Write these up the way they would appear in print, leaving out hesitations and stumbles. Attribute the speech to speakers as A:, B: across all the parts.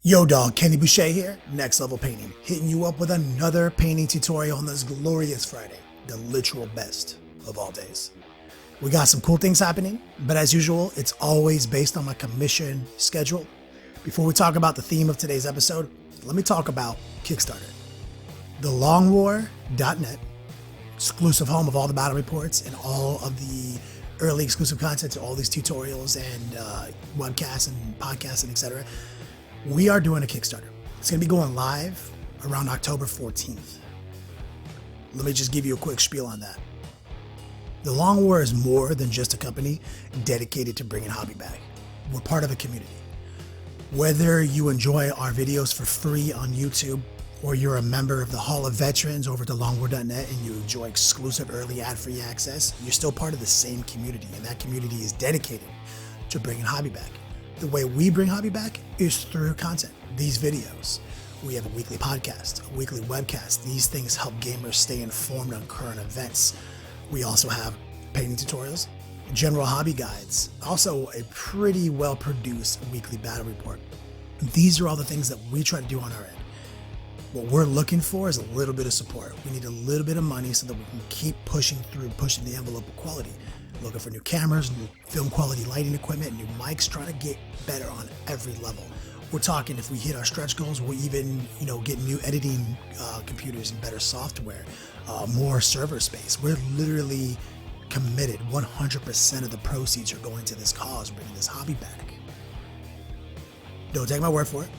A: Yo dog, Kenny Boucher here, Next Level Painting, hitting you up with another painting tutorial on this glorious Friday, the literal best of all days. We got some cool things happening, but as usual, it's always based on my commission schedule. Before we talk about the theme of today's episode, let me talk about Kickstarter. TheLongWar.net, exclusive home of all the battle reports and all of the early exclusive content to all these tutorials and webcasts and podcasts and etc. We are doing a Kickstarter. It's going to be going live around October 14th. Let me just give you a quick spiel on that. The Long War is more than just a company dedicated to bringing hobby back. We're part of a community. Whether you enjoy our videos for free on YouTube, or you're a member of the Hall of Veterans over at thelongwar.net and you enjoy exclusive early ad-free access, you're still part of the same community, and that community is dedicated to bringing hobby back. The way we bring hobby back is through content. These videos. We have a weekly podcast, a weekly webcast. These things help gamers stay informed on current events. We also have painting tutorials, general hobby guides, also a pretty well-produced weekly battle report. These are all the things that we try to do on our end. What we're looking for is a little bit of support. We need a little bit of money so that we can keep pushing the envelope of quality. Looking for new cameras, new film quality lighting equipment, new mics, trying to get better on every level. We're talking if we hit our stretch goals, we'll even, get new editing computers and better software, more server space. We're literally committed. 100% of the proceeds are going to this cause, bringing this hobby back. Don't take my word for it.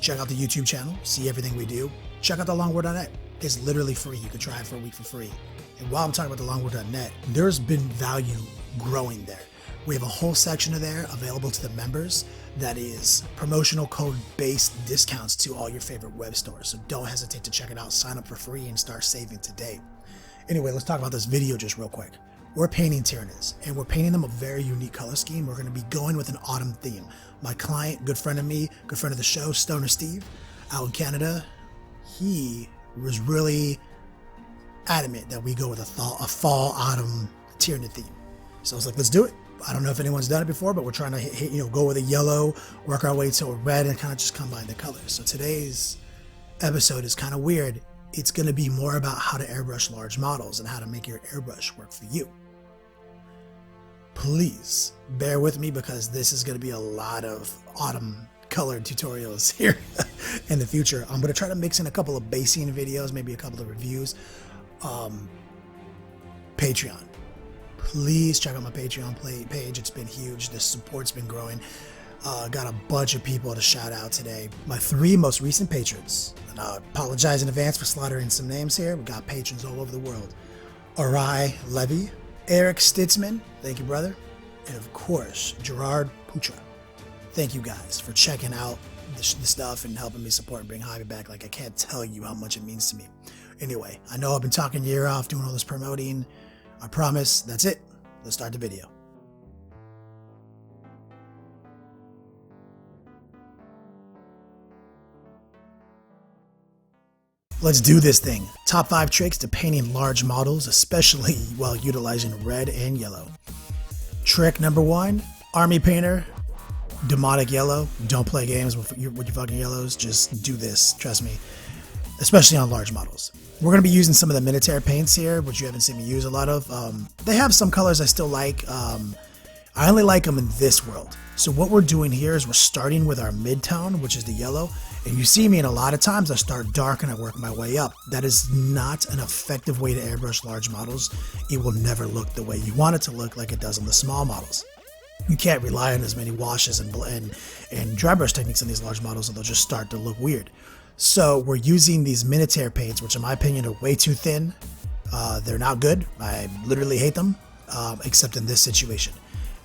A: Check out the YouTube channel, see everything we do. Check out thelongwar.net. It's literally free. You can try it for a week for free. And while I'm talking about thelongwar.net, there's been value growing there. We have a whole section of there available to the members that is promotional code based discounts to all your favorite web stores. So don't hesitate to check it out. Sign up for free and start saving today. Anyway, let's talk about this video just real quick. We're painting Tyranids, and we're painting them a very unique color scheme. We're going to be going with an autumn theme. My client, good friend of me, good friend of the show, Stoner Steve, out in Canada, he was really adamant that we go with a fall autumn Tyranid theme. So I was like, let's do it. I don't know if anyone's done it before, but we're trying to go with a yellow, work our way to a red, and kind of just combine the colors. So today's episode is kind of weird. It's going to be more about how to airbrush large models and how to make your airbrush work for you. Please bear with me because this is going to be a lot of autumn colored tutorials here in the future. I'm going to try to mix in a couple of basing videos, maybe a couple of reviews. Patreon. Please check out my Patreon page. It's been huge. The support's been growing. Got a bunch of people to shout out today. My 3 most recent patrons. And I apologize in advance for slaughtering some names here. We got patrons all over the world. Arai Levy, Eric Stitzman, thank you, brother. And of course, Gerard Putra. Thank you guys for checking out the stuff and helping me support and bring hobby back. Like, I can't tell you how much it means to me. Anyway, I know I've been talking your ear off doing all this promoting. I promise that's it. Let's start the video. Let's do this thing. Top 5 tricks to painting large models, especially while utilizing red and yellow. Trick number 1, Army Painter, demonic yellow. Don't play games with your fucking yellows. Just do this, trust me, especially on large models. We're going to be using some of the Minotaur paints here, which you haven't seen me use a lot of. They have some colors I still like. I only like them in this world. So what we're doing here is we're starting with our mid-tone, which is the yellow. And you see me in a lot of times I start dark and I work my way up. That is not an effective way to airbrush large models. It will never look the way you want it to look like it does on the small models. You can't rely on as many washes and dry brush techniques on these large models, or they'll just start to look weird. So we're using these Minotaur paints, which in my opinion are way too thin. They're not good. I literally hate them, except in this situation.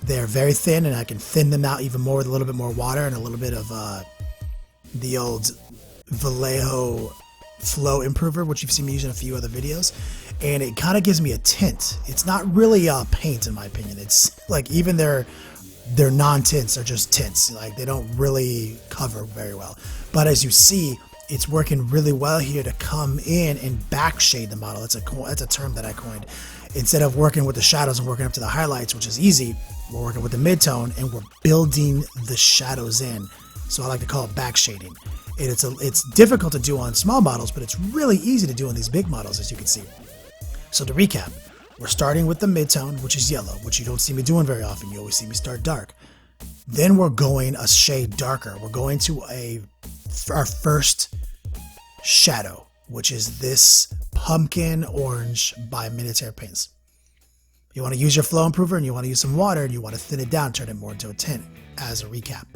A: They're very thin, and I can thin them out even more with a little bit more water and a little bit of the old Vallejo flow improver, which you've seen me use in a few other videos, and it kind of gives me a tint. It's not really a paint in my opinion. It's like even their non-tints are just tints. Like they don't really cover very well. But as you see, it's working really well here to come in and backshade the model. That's a term that I coined. Instead of working with the shadows and working up to the highlights, which is easy, we're working with the mid-tone and we're building the shadows in. So I like to call it back shading. And it's difficult to do on small models, but it's really easy to do on these big models, as you can see. So to recap, we're starting with the mid-tone, which is yellow, which you don't see me doing very often. You always see me start dark. Then we're going a shade darker. We're going to our first shadow, which is this pumpkin orange by Minotaur Paints. You want to use your flow improver and you want to use some water and you want to thin it down, turn it more into a tint. As a recap,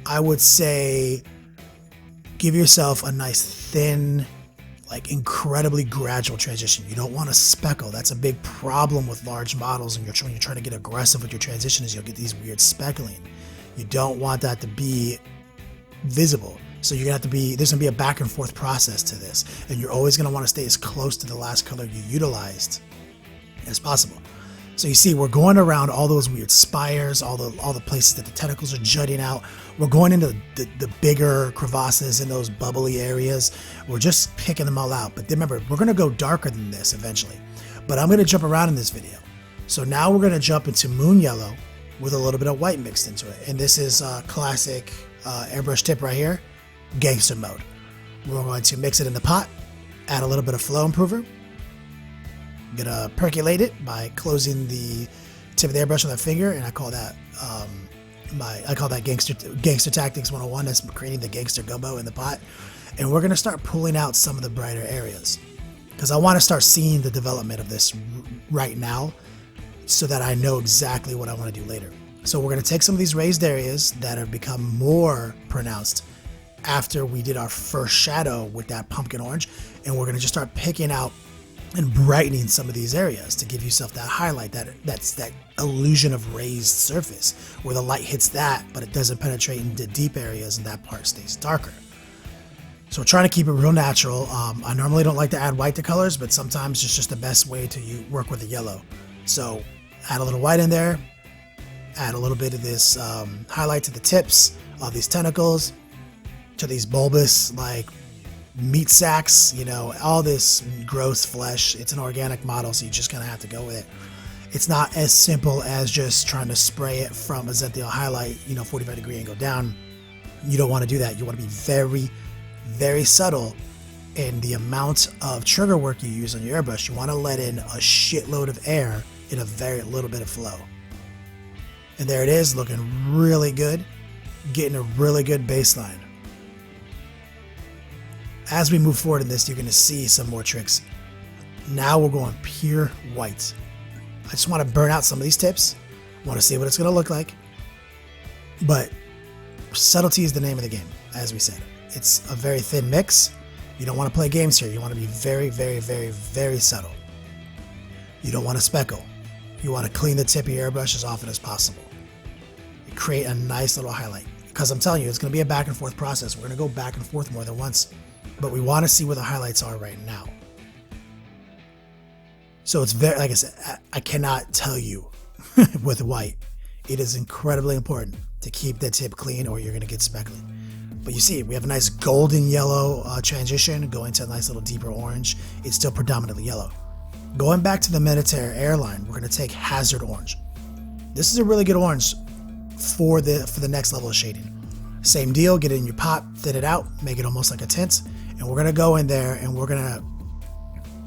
A: I would say give yourself a nice thin, like incredibly gradual transition. You don't want to speckle. That's a big problem with large models, and when you're trying to get aggressive with your transition is you'll get these weird speckling. You don't want that to be visible. So you're gonna have to be, there's gonna be a back and forth process to this, and you're always gonna want to stay as close to the last color you utilized as possible. So you see, we're going around all those weird spires, all the places that the tentacles are jutting out. We're going into the bigger crevasses in those bubbly areas. We're just picking them all out. But remember, we're gonna go darker than this eventually. But I'm gonna jump around in this video. So now we're gonna jump into moon yellow with a little bit of white mixed into it. And this is a classic airbrush tip right here, gangster mode. We're going to mix it in the pot, add a little bit of flow improver. I'm gonna percolate it by closing the tip of the airbrush with my finger, and I call that gangster tactics 101. That's creating the gangster gumbo in the pot. And we're gonna start pulling out some of the brighter areas because I want to start seeing the development of this right now, so that I know exactly what I want to do later. So we're gonna take some of these raised areas that have become more pronounced after we did our first shadow with that pumpkin orange, and we're gonna just start picking out and brightening some of these areas to give yourself that highlight, that's that illusion of raised surface where the light hits that, but it doesn't penetrate into deep areas and that part stays darker. So we're trying to keep it real natural. I normally don't like to add white to colors, but sometimes it's just the best way to work with the yellow. So add a little white in there, add a little bit of this highlight to the tips of these tentacles, to these bulbous like meat sacks, you know, all this gross flesh. It's an organic model, so you're just gonna have to go with it. It's not as simple as just trying to spray it from a zenithal highlight, 45 degree angle down. You don't want to do that. You want to be very, very subtle in the amount of trigger work you use on your airbrush. You want to let in a shitload of air in a very little bit of flow. And there it is, looking really good, getting a really good baseline. As we move forward in this, you're going to see some more tricks. Now we're going pure white. I just want to burn out some of these tips. I want to see what it's going to look like. But subtlety is the name of the game, as we said. It's a very thin mix. You don't want to play games here. You want to be very, very, very, very subtle. You don't want to speckle. You want to clean the tip of your airbrush as often as possible. You create a nice little highlight. Because I'm telling you, it's going to be a back and forth process. We're going to go back and forth more than once. But we want to see where the highlights are right now. So it's very, like I said, I cannot tell you with white. It is incredibly important to keep the tip clean or you're going to get speckling. But you see, we have a nice golden yellow transition going to a nice little deeper orange. It's still predominantly yellow. Going back to the Minotaur airline, we're going to take Hazard Orange. This is a really good orange for the next level of shading. Same deal, get it in your pot, thin it out, make it almost like a tint. And we're going to go in there and we're going to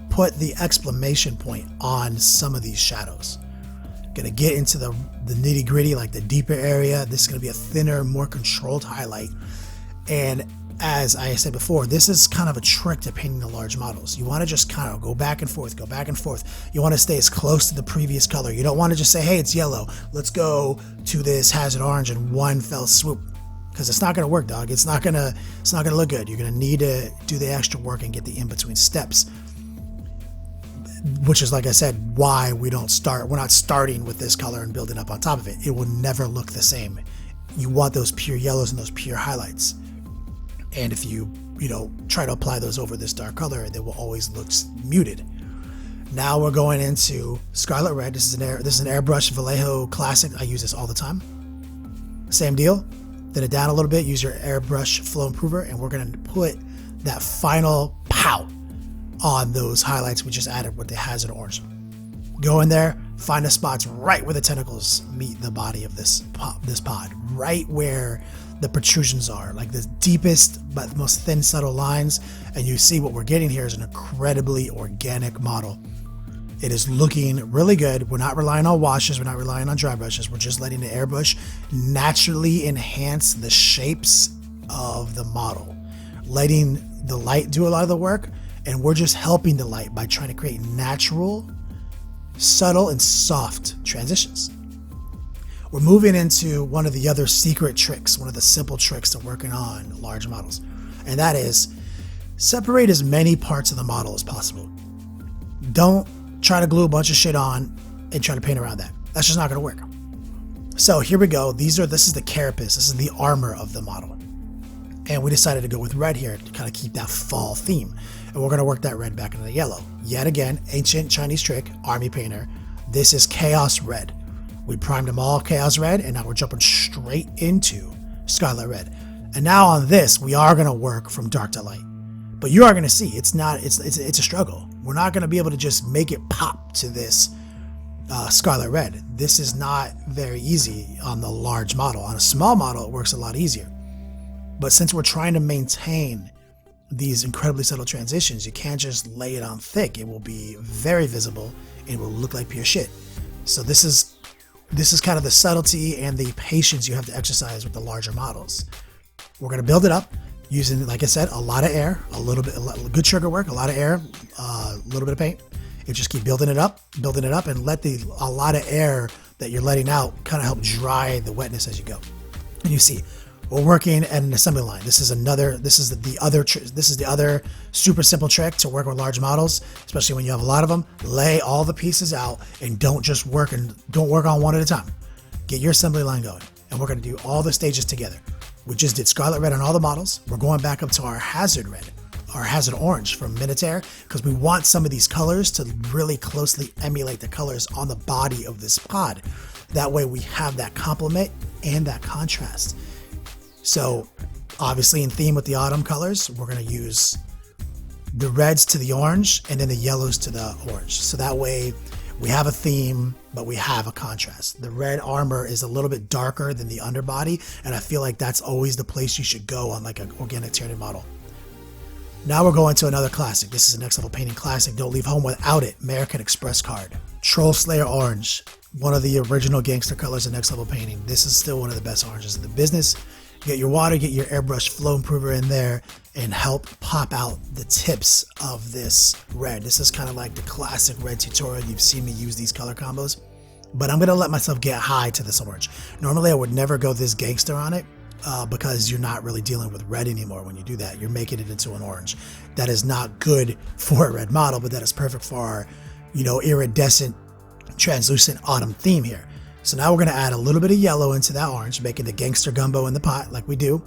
A: put the exclamation point on some of these shadows. Going to get into the nitty gritty, like the deeper area. This is going to be a thinner, more controlled highlight. And as I said before, this is kind of a trick to painting the large models. You want to just kind of go back and forth, go back and forth. You want to stay as close to the previous color. You don't want to just say, hey, it's yellow. Let's go to this Hazard Orange in one fell swoop. Because it's not going to work, dog. It's not going to look good. You're going to need to do the extra work and get the in-between steps. Which is, like I said, why we're not starting with this color and building up on top of it. It will never look the same. You want those pure yellows and those pure highlights. And if you try to apply those over this dark color, they will always look muted. Now we're going into Scarlet Red. This is an Airbrush Vallejo classic. I use this all the time. Same deal. Thin it down a little bit, use your airbrush flow improver, and we're going to put that final pow on those highlights we just added with the Hazard Orange. Go in there, find the spots right where the tentacles meet the body of this pod, right where the protrusions are, like the deepest but most thin subtle lines. And you see what we're getting here is an incredibly organic model. It is looking really good. We're not relying on washes. We're not relying on dry brushes. We're just letting the airbrush naturally enhance the shapes of the model, letting the light do a lot of the work. And we're just helping the light by trying to create natural, subtle, and soft transitions. We're moving into one of the other secret tricks, one of the simple tricks to working on large models. And that is separate as many parts of the model as possible. Don't try to glue a bunch of shit on and try to paint around that. That's just not going to work. So here we go. This is the carapace. This is the armor of the model. And we decided to go with red here to kind of keep that fall theme. And we're going to work that red back into the yellow. Yet again, ancient Chinese trick, army painter. This is chaos red. We primed them all chaos red, and now we're jumping straight into scarlet red. And now on this, we are going to work from dark to light. But you are going to see it's a struggle. We're not going to be able to just make it pop to this scarlet red. This is not very easy on the large model. On a small model, it works a lot easier. But since we're trying to maintain these incredibly subtle transitions, you can't just lay it on thick. It will be very visible and it will look like pure shit. So this is kind of the subtlety and the patience you have to exercise with the larger models. We're going to build it up using, like I said, a lot of air, good trigger work, a lot of air, a little bit of paint. You just keep building it up, and let a lot of air that you're letting out kind of help dry the wetness as you go. And you see, we're working at an assembly line. This is the other super simple trick to work with large models, especially when you have a lot of them. Lay all the pieces out and don't work on one at a time. Get your assembly line going. And we're going to do all the stages together. We just did scarlet red on all the models. We're going back up to our hazard red, our hazard orange from Minotaur, because we want some of these colors to really closely emulate the colors on the body of this pod. That way we have that complement and that contrast. So obviously in theme with the autumn colors, we're going to use the reds to the orange and then the yellows to the orange. So that way we have a theme, but we have a contrast. The red armor is a little bit darker than the underbody, and I feel like that's always the place you should go on like an organic Tyranid model. Now we're going to another classic. This is a next level painting classic. Don't leave home without it. American Express card. Troll Slayer orange. One of the original gangster colors in next level painting. This is still one of the best oranges in the business. Get your water, get your airbrush flow improver in there and help pop out the tips of this red. This is kind of like the classic red tutorial. You've seen me use these color combos, but I'm going to let myself get high to this orange. Normally I would never go this gangster on it because you're not really dealing with red anymore when you do that. You're making it into an orange. That is not good for a red model, but that is perfect for our, iridescent, translucent autumn theme here. So now we're going to add a little bit of yellow into that orange, making the gangster gumbo in the pot like we do.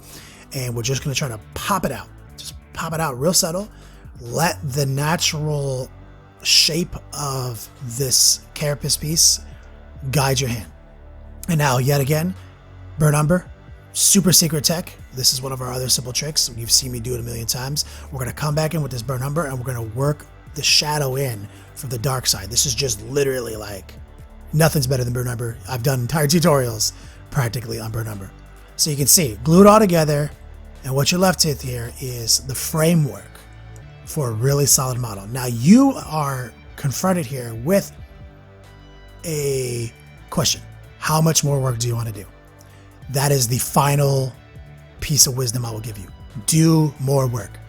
A: And we're just going to try to pop it out. Just pop it out real subtle. Let the natural shape of this carapace piece guide your hand. And now, yet again, burnt umber, super secret tech. This is one of our other simple tricks. You've seen me do it a million times. We're going to come back in with this burnt umber and we're going to work the shadow in from the dark side. This is just literally like nothing's better than burnt umber. I've done entire tutorials practically on burnt umber. So you can see, glue it all together, and what you're left with here is the framework for a really solid model. Now you are confronted here with a question. How much more work do you want to do? That is the final piece of wisdom I will give you. Do more work.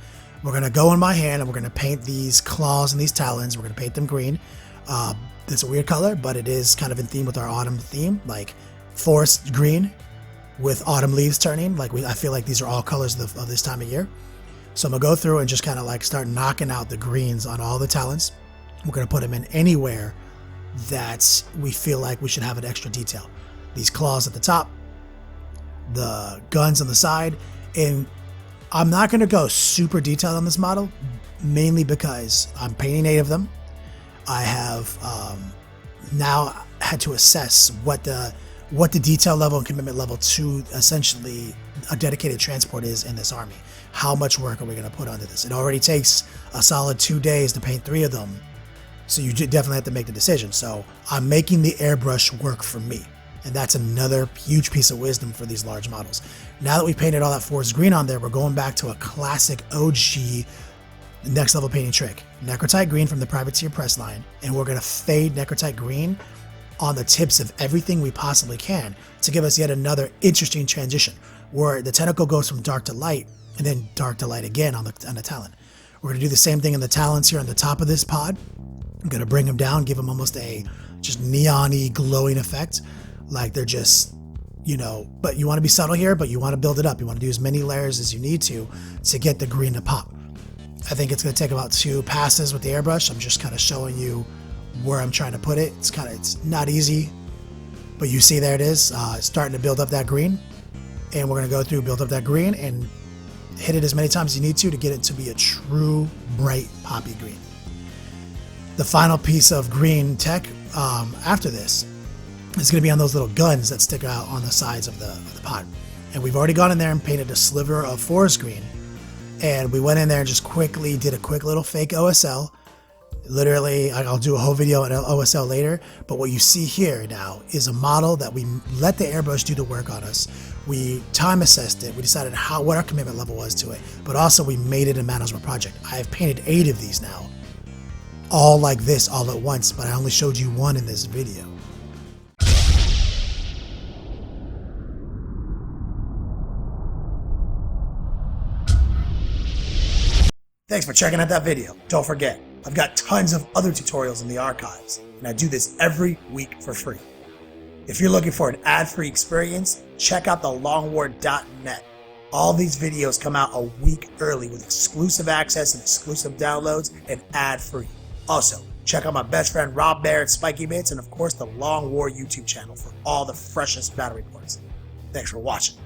A: We're going to go in my hand and we're going to paint these claws and these talons. We're going to paint them green. It's a weird color, but it is kind of in theme with our autumn theme, like forest green with autumn leaves turning. I feel like these are all colors of this time of year. So I'm gonna go through and just kind of like start knocking out the greens on all the talons. We're gonna put them in anywhere that we feel like we should have an extra detail. These claws at the top, the guns on the side, and I'm not gonna go super detailed on this model, mainly because I'm painting 8 of them. I have now had to assess what the detail level and commitment level to essentially a dedicated transport is in this army. How much work are we going to put onto this? It already takes a solid 2 days to paint 3 of them, so you definitely have to make the decision. So I'm making the airbrush work for me. And that's another huge piece of wisdom for these large models. Now that we painted all that forest green on there, we're going back to a classic OG next level painting trick. Necrotite green from the Privateer press line, and we're gonna fade Necrotite green on the tips of everything we possibly can to give us yet another interesting transition where the tentacle goes from dark to light and then dark to light again on the talon. We're gonna do the same thing in the talons here on the top of this pod. I'm gonna bring them down, give them almost a just neon-y glowing effect, like they're just, you know, but you want to be subtle here, but you want to build it up. You want to do as many layers as you need to get the green to pop. I think it's going to take about 2 passes with the airbrush. I'm just kind of showing you where I'm trying to put it. It's not easy, but you see there it is, starting to build up that green. And we're going to go through, build up that green and hit it as many times as you need to get it to be a true bright poppy green. The final piece of green tech after this is going to be on those little guns that stick out on the sides of the pot. And we've already gone in there and painted a sliver of forest green. And we went in there and just quickly did a quick little fake OSL. Literally, I'll do a whole video on OSL later, but what you see here now is a model that we let the airbrush do the work on us. We time assessed it, we decided what our commitment level was to it, but also we made it a management project. I have painted 8 of these now, all like this, all at once, but I only showed you 1 in this video. Thanks for checking out that video. Don't forget, I've got tons of other tutorials in the archives, and I do this every week for free. If you're looking for an ad-free experience, check out thelongwar.net. All these videos come out a week early with exclusive access and exclusive downloads and ad-free. Also, check out my best friend Rob Bear at Spikey Bits, and of course the Long War YouTube channel for all the freshest battle reports. Thanks for watching.